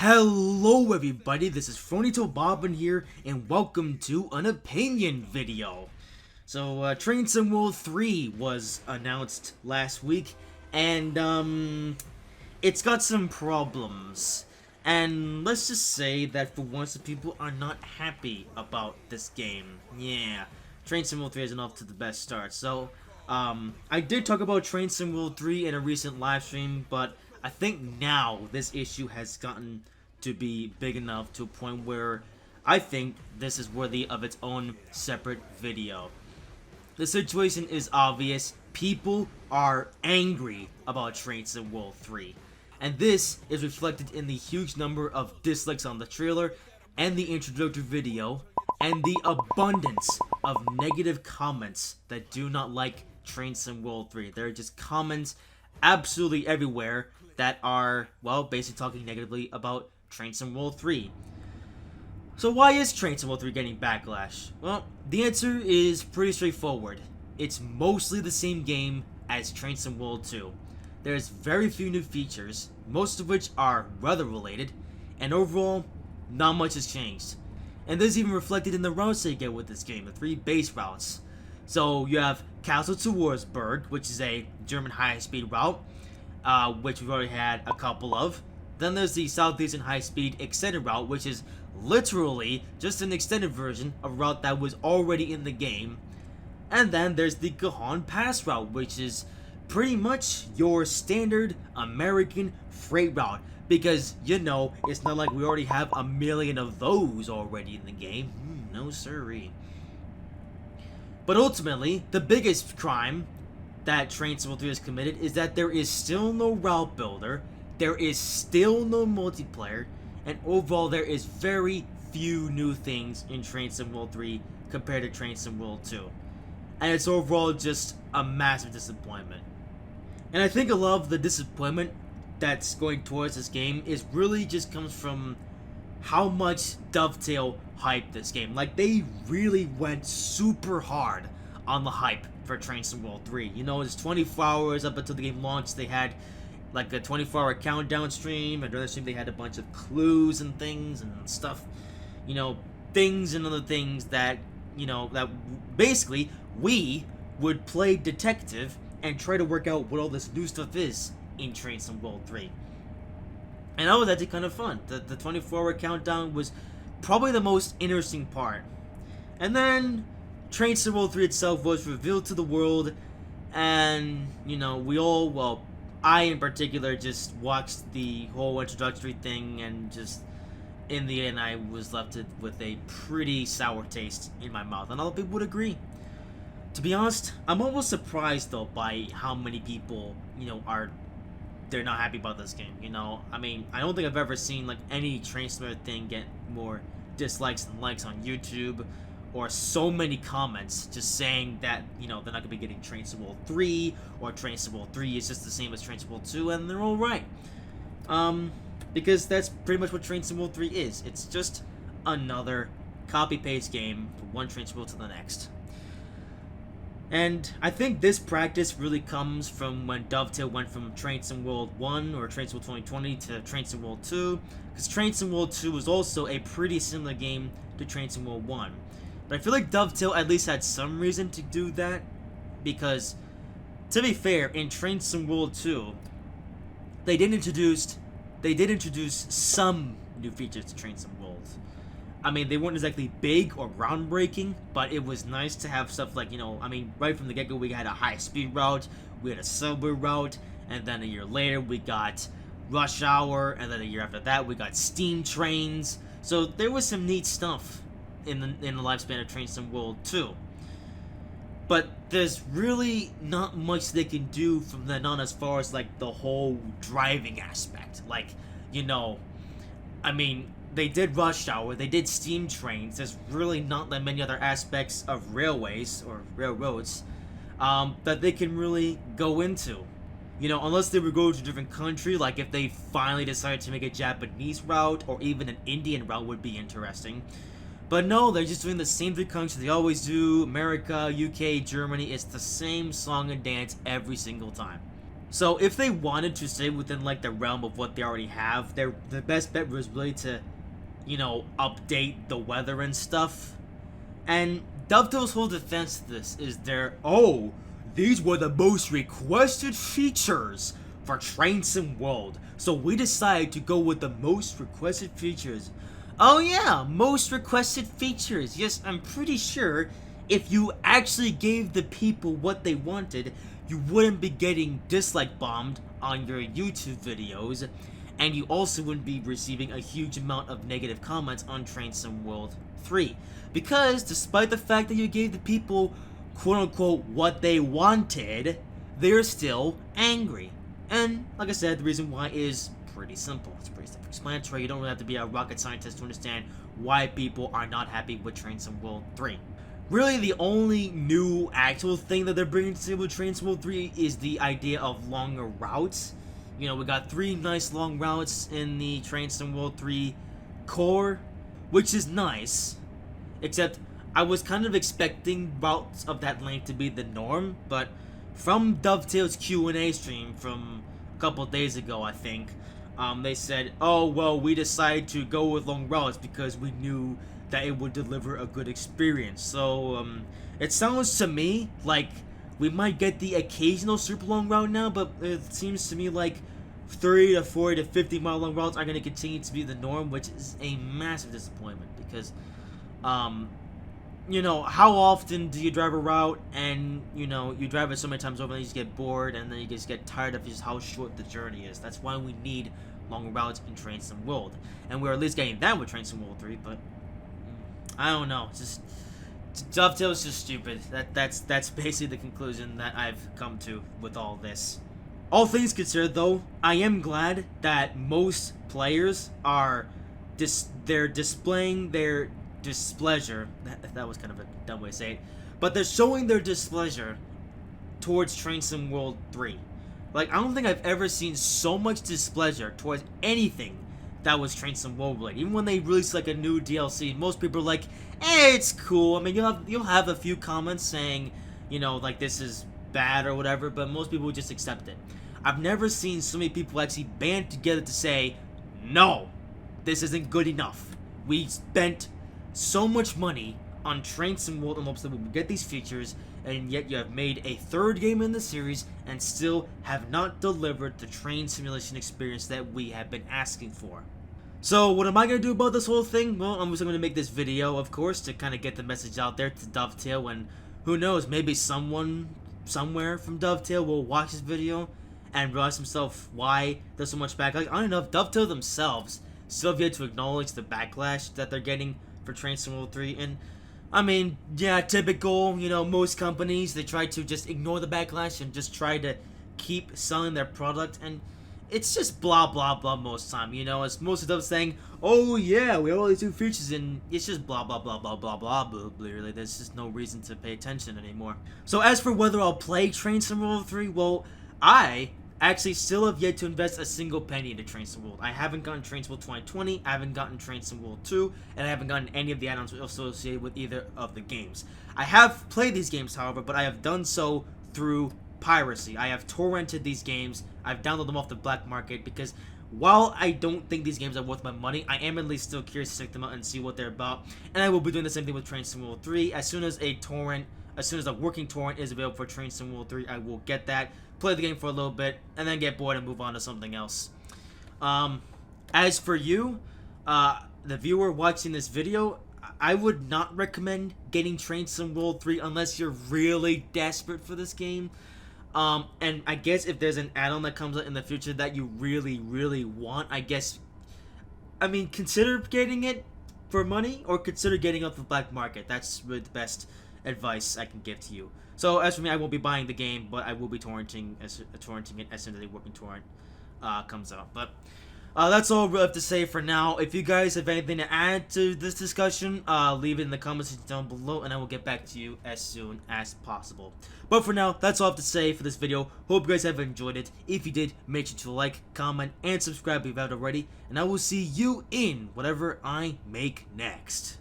Hello everybody, this is Phronito Bobbin here, and welcome to an opinion video. So, Train Sim World 3 was announced last week, and, it's got some problems. And let's just say that for once the people are not happy about this game. Yeah, Train Sim World 3 isn't off to the best start. So, I did talk about Train Sim World 3 in a recent live stream, but I think now this issue has gotten to be big enough to a point where I think this is worthy of its own separate video. The situation is obvious. People are angry about Train Sim World 3. And this is reflected in the huge number of dislikes on the trailer and the introductory video and the abundance of negative comments that do not like Train Sim World 3. There are just comments absolutely everywhere that are, well, basically talking negatively about Train Sim World 3. So why is Train Sim World 3 getting backlash? Well, the answer is pretty straightforward. It's mostly the same game as Train Sim World 2. There's very few new features, most of which are weather related, and overall, not much has changed. And this is even reflected in the routes that you get with this game, the 3 base routes. So you have Castle to Wurzburg, which is a German high-speed route, which we've already had a couple of. Then there's the Southeastern High-Speed Extended Route, which is literally just an extended version of a route that was already in the game. And then there's the Gahan Pass Route, which is pretty much your standard American freight route. Because, you know, it's not like we already have a million of those already in the game. No siree. But ultimately, the biggest crime that Train Sim 3 has committed is that there is still no route builder, there is still no multiplayer, and overall there is very few new things in Train Sim World 3 compared to Train Sim World 2. And it's overall just a massive disappointment. And I think a lot of the disappointment that's going towards this game is really just comes from how much Dovetail hyped this game. Like, they really went super hard on the hype for Train Sim World 3. You know, it's 24 hours up until the game launched. They had like a 24-hour countdown stream, and during the stream they had a bunch of clues and things and stuff. You know, things and other things that, you know, that basically we would play detective and try to work out what all this new stuff is in Train Sim World 3. And that was actually kind of fun. The 24-hour countdown was probably the most interesting part. And then Train Sim World 3 itself was revealed to the world, and, you know, we all, well, I in particular just watched the whole introductory thing, and just, in the end, I was left with a pretty sour taste in my mouth, and a lot of people would agree. To be honest, I'm almost surprised, though, by how many people, you know, they're not happy about this game, you know? I mean, I don't think I've ever seen, like, any Train Sim thing get more dislikes than likes on YouTube, or so many comments just saying that, you know, they're not going to be getting Train Sim World 3, or Train Sim World 3 is just the same as Train Sim World 2, and they're all right. Because that's pretty much what Train Sim World 3 is. It's just another copy-paste game from one Train Sim World to the next. And I think this practice really comes from when Dovetail went from Train Sim World 1 or Train Sim World 2020 to Train Sim World 2, because Train Sim World 2 was also a pretty similar game to Train Sim World 1. But I feel like Dovetail at least had some reason to do that, because, to be fair, in Train Sim World 2, they did introduce some new features to Train Sim World. I mean, they weren't exactly big or groundbreaking, but it was nice to have stuff like, you know, I mean, right from the get-go, we had a high-speed route, we had a subway route, and then a year later, we got rush hour, and then a year after that, we got steam trains. So there was some neat stuff in the lifespan of Train Sim World 2. But there's really not much they can do from then on as far as, like, the whole driving aspect. Like, you know, I mean, they did rush hour, they did steam trains. There's really not that many other aspects of railways or railroads that they can really go into. You know, unless they would go to a different country, like if they finally decided to make a Japanese route or even an Indian route would be interesting. But no, they're just doing the same 3 countries they always do. America, UK, Germany. It's the same song and dance every single time. So if they wanted to stay within like the realm of what they already have, the best bet was really to, you know, update the weather and stuff. And Dovetail's whole defense to this is these were the most requested features for Train Sim World, so we decided to go with the most requested features. Oh yeah, most requested features. Yes, I'm pretty sure if you actually gave the people what they wanted, you wouldn't be getting dislike bombed on your YouTube videos, and you also wouldn't be receiving a huge amount of negative comments on Train Sim World 3. Because despite the fact that you gave the people quote-unquote what they wanted, they're still angry. And like I said, the reason why is pretty simple. It's pretty self-explanatory. You don't really have to be a rocket scientist to understand why people are not happy with Train Sim World 3. Really, the only new actual thing that they're bringing to the table with Train Sim World 3 is the idea of longer routes. You know, we got 3 nice long routes in the Train Sim World 3 core, which is nice. Except, I was kind of expecting routes of that length to be the norm, but from Dovetail's Q&A stream from a couple days ago, I think, they said, oh, well, we decided to go with long routes because we knew that it would deliver a good experience. So, it sounds to me like we might get the occasional super long route now, but it seems to me like 30 to 40 to 50 mile long routes are going to continue to be the norm, which is a massive disappointment because, you know, how often do you drive a route and, you know, you drive it so many times over and you just get bored and then you just get tired of just how short the journey is. That's why we need long routes in Train Sim World. And we're at least getting that with Train Sim World 3, but I don't know. It's just Dovetail is just stupid. That's basically the conclusion that I've come to with all this. All things considered, though, I am glad that most players are displaying their displeasure. That was kind of a dumb way to say it, but they're showing their displeasure towards Train Sim World 3. Like, I don't think I've ever seen so much displeasure towards anything that was Train Sim World related. Even when they release like a new DLC, most people are like, it's cool. I mean, you'll have a few comments saying, you know, like this is bad or whatever, but most people just accept it. I've never seen so many people actually band together to say, no, this isn't good enough. We spent so much money on Train Sim World in hopes that we would get these features, and yet you have made a third game in the series and still have not delivered the train simulation experience that we have been asking for. So what am I going to do about this whole thing? Well, I'm just going to make this video, of course, to kind of get the message out there to Dovetail, and who knows, maybe someone somewhere from Dovetail will watch this video and realize himself why there's so much backlash. I don't know if Dovetail themselves still have yet to acknowledge the backlash that they're getting for Train Sim World 3, and I mean, yeah, typical, you know, most companies, they try to just ignore the backlash and just try to keep selling their product, and it's just blah blah blah most time, you know. It's most of them saying, oh yeah, we have all these new features, and it's just blah blah blah blah blah blah blah. Really, there's just no reason to pay attention anymore. So as for whether I'll play Train Sim World 3, well, I actually still have yet to invest a single penny into Train Sim World. I haven't gotten Train Sim World 2020, I haven't gotten Train Sim World 2, and I haven't gotten any of the add-ons associated with either of the games. I have played these games, however, but I have done so through piracy. I have torrented these games, I've downloaded them off the black market, because while I don't think these games are worth my money, I am at least still curious to check them out and see what they're about. And I will be doing the same thing with Train Sim World 3. As soon as a working torrent is available for Train Sim World 3, I will get that, play the game for a little bit, and then get bored and move on to something else. As for you, the viewer watching this video, I would not recommend getting Train Sim World 3 unless you're really desperate for this game. And I guess if there's an add-on that comes out in the future that you really, really want, I mean, consider getting it for money, or consider getting it off the black market. That's really the best advice I can give to you. So as for me, I won't be buying the game, but I will be torrenting it as soon as the working torrent comes out. But that's all I have to say for now. If you guys have anything to add to this discussion, leave it in the comments down below, and I will get back to you as soon as possible. But for now, that's all I have to say for this video. Hope you guys have enjoyed it. If you did, make sure to like, comment, and subscribe if you haven't already, and I will see you in whatever I make next.